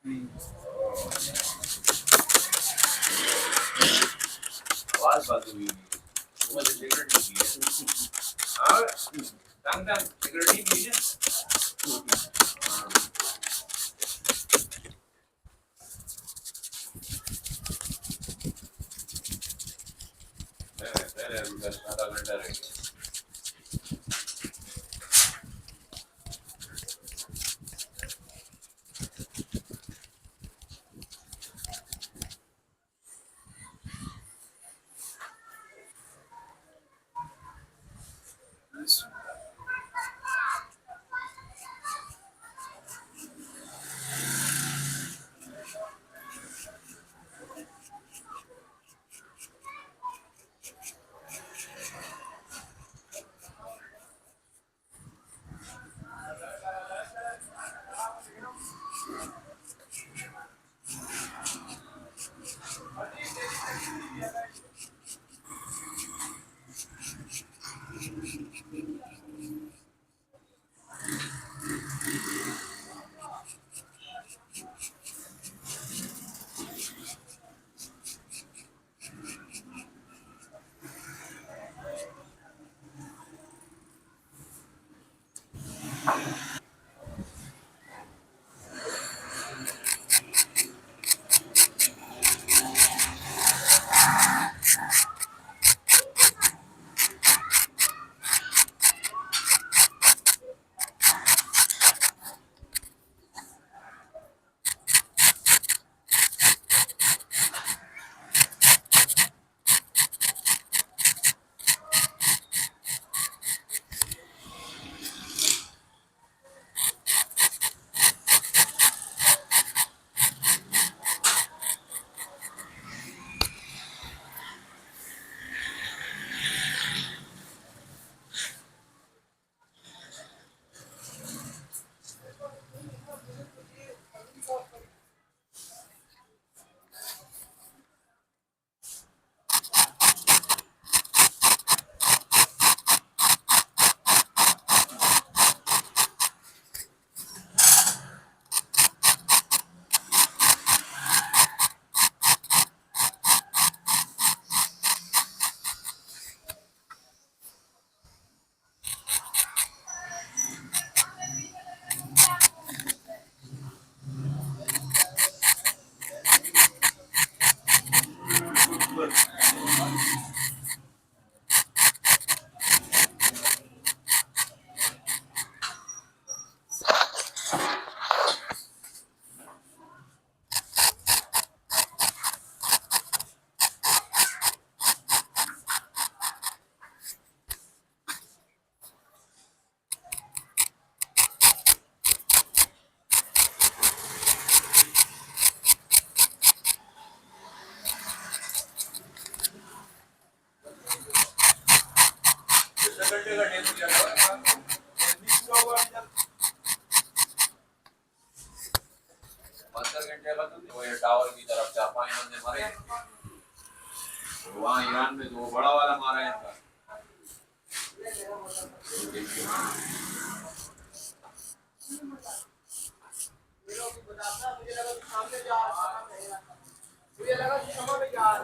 आवाज बंद हुई। मुझे सिगरेट नहीं पी है। हाँ, तंग तंग सिगरेट नहीं पी है। आधा घंटा रह गया। घंटे का टेबल लगा हुआ। 15 घंटे का तो ये टावर की तरफ 4-5 बंदे मारे। वहाँ ईरान में तो वो बड़ा वाला मारा है इनका। मुझे लगा कि समझ में यार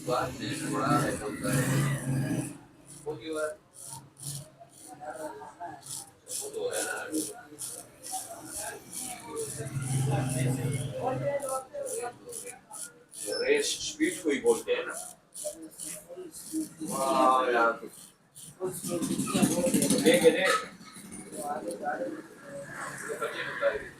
बात नहीं बड़ा है बोलता है वो क्यों है वो तो है ना रेस स्पीड को ही बोलते हैं ना वाह यार देख ले बच्चे होता है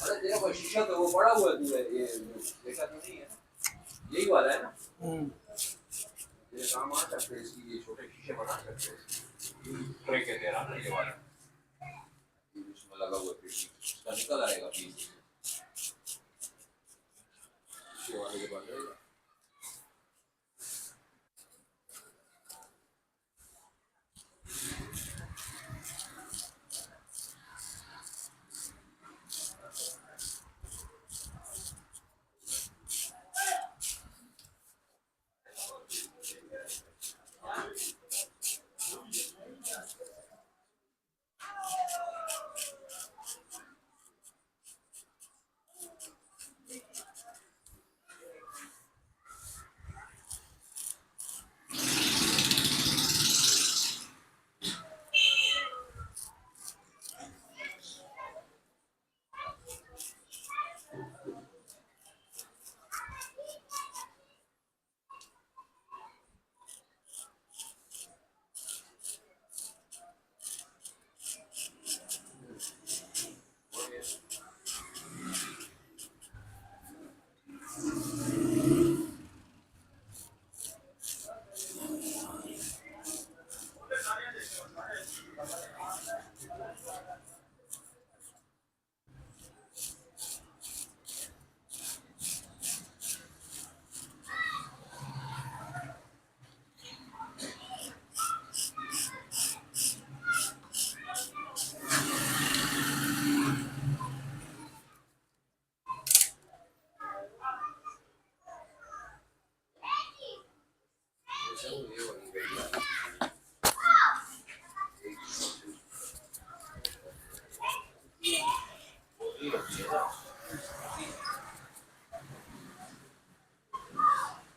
अरे तेरा कोई शीशा तो वो पड़ा हुआ है तू ये देखा तो नहीं है ना यही वाला है ना ये काम आ सकते हैं इसकी ये छोटे शीशे बना सकते हैं ट्रे के तेरा ना ये वाला ये इसमें लगा हुआ है इसका निकल आएगा पीस ये वाले के बाद रहेगा